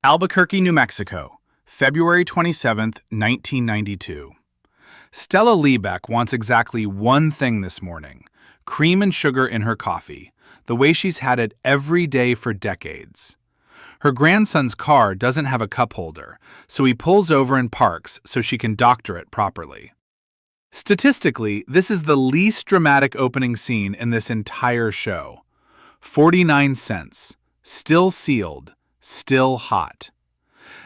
Albuquerque, New Mexico, February 27, 1992. Stella Liebeck wants exactly one thing this morning: cream and sugar in her coffee, the way she's had it every day for decades. Her grandson's car doesn't have a cup holder, so he pulls over and parks so she can doctor it properly. Statistically, this is the least dramatic opening scene in this entire show. 49 cents, still sealed, still hot.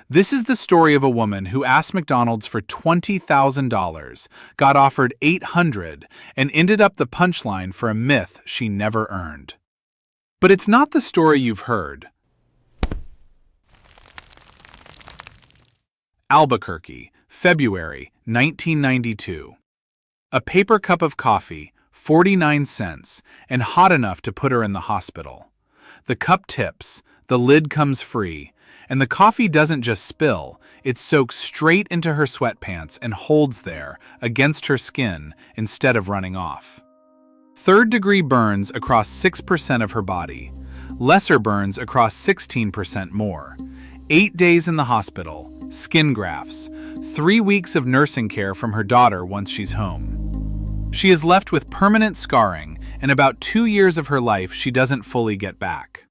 This is the story of a woman who asked McDonald's for $20,000, got offered $800, and ended up the punchline for a myth she never earned. But it's not the story you've heard. Albuquerque, February 1992. A paper cup of coffee, 49 cents, and hot enough to put her in the hospital. The cup tips, the lid comes free, and the coffee doesn't just spill, it soaks straight into her sweatpants and holds there, against her skin, instead of running off. Third-degree burns across 6% of her body. Lesser burns across 16% more. 8 days in the hospital, skin grafts, 3 weeks of nursing care from her daughter once she's home. She is left with permanent scarring, and about 2 years of her life she doesn't fully get back.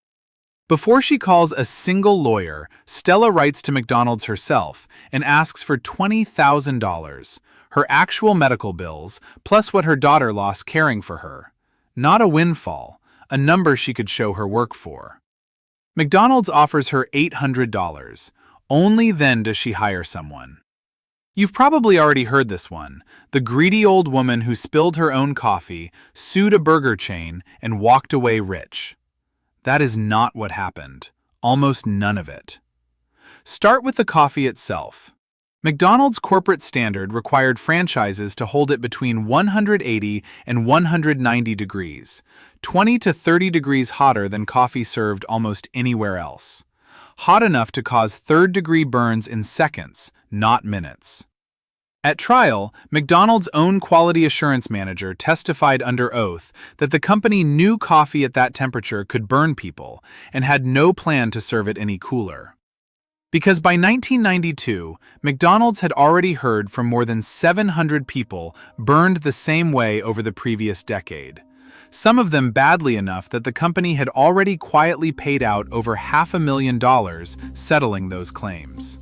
Before she calls a single lawyer, Stella writes to McDonald's herself and asks for $20,000, her actual medical bills, plus what her daughter lost caring for her. Not a windfall, a number she could show her work for. McDonald's offers her $800. Only then does she hire someone. You've probably already heard this one: the greedy old woman who spilled her own coffee, sued a burger chain, and walked away rich. That is not what happened. Almost none of it. Start with the coffee itself. McDonald's corporate standard required franchises to hold it between 180 and 190 degrees, 20 to 30 degrees hotter than coffee served almost anywhere else. Hot enough to cause third-degree burns in seconds, not minutes. At trial, McDonald's own quality assurance manager testified under oath that the company knew coffee at that temperature could burn people and had no plan to serve it any cooler. Because by 1992, McDonald's had already heard from more than 700 people burned the same way over the previous decade. Some of them badly enough that the company had already quietly paid out over $500,000 settling those claims.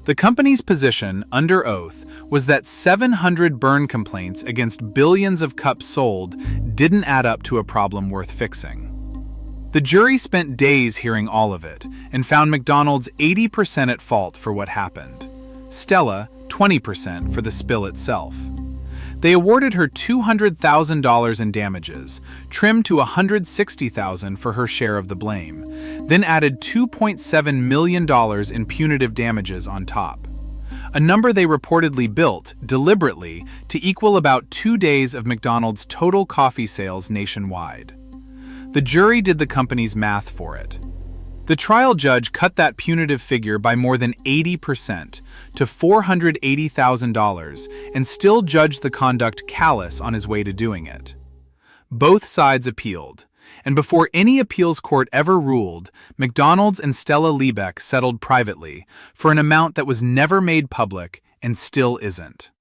The company's position, under oath, was that 700 burn complaints against billions of cups sold didn't add up to a problem worth fixing. The jury spent days hearing all of it and found McDonald's 80% at fault for what happened. Stella, 20% for the spill itself. They awarded her $200,000 in damages, trimmed to $160,000 for her share of the blame, then added $2.7 million in punitive damages on top. A number they reportedly built, deliberately, to equal about 2 days of McDonald's total coffee sales nationwide. The jury did the company's math for it. The trial judge cut that punitive figure by more than 80% to $480,000 and still judged the conduct callous on his way to doing it. Both sides appealed, and before any appeals court ever ruled, McDonald's and Stella Liebeck settled privately for an amount that was never made public and still isn't.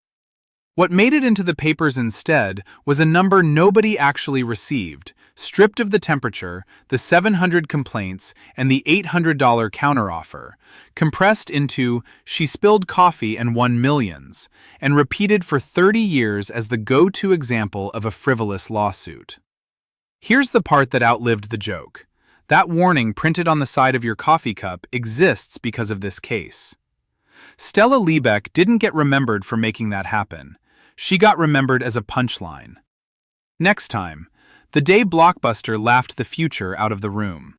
What made it into the papers instead was a number nobody actually received, stripped of the temperature, the 700 complaints, and the $800 counteroffer, compressed into "she spilled coffee and won millions," and repeated for 30 years as the go-to example of a frivolous lawsuit. Here's the part that outlived the joke. That warning printed on the side of your coffee cup exists because of this case. Stella Liebeck didn't get remembered for making that happen. She got remembered as a punchline. Next time, the day Blockbuster laughed the future out of the room.